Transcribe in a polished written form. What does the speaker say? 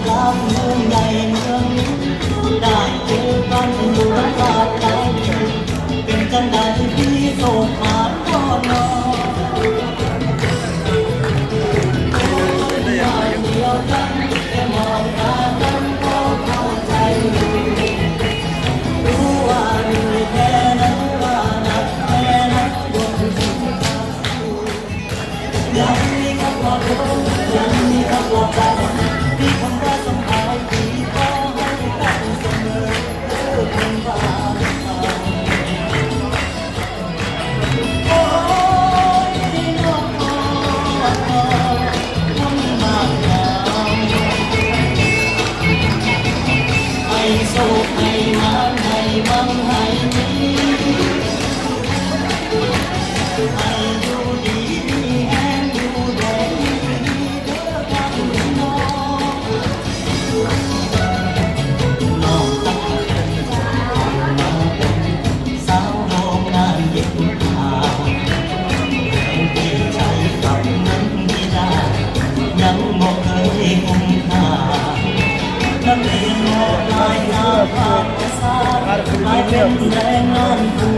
กลางเมืองใหญ่เมืองนี้ได้เจอกันอยู่ระหว่างหลายปีเป็นจังใดพี่โสดมาก็นอนเดียวกันแค่มองตากันก็เข้าใจรู้ว่าเหนื่อยแค่ไหนว่าหนักแค่ไหนบนยังมีคำปลอบโยนยังมีคำปลอบใจที่คำว่าสำคัญที่ขอให้กันเสมอคนบ้าโอ้ยน้องคนมากงามให้โชคให้งานให้มั่งให้มีให้อยู่ดีมีแห้งอยู่แดงดีเด้อกันน้องตั้งมาเป็นสาวโรงงานเย็บผ้าที่ใจกับเงินที่ได้ยังบอกเคยคุ้มค่านักเรียนมอปลายหน้าภาคภาษากลายเป็นแรงงานผู้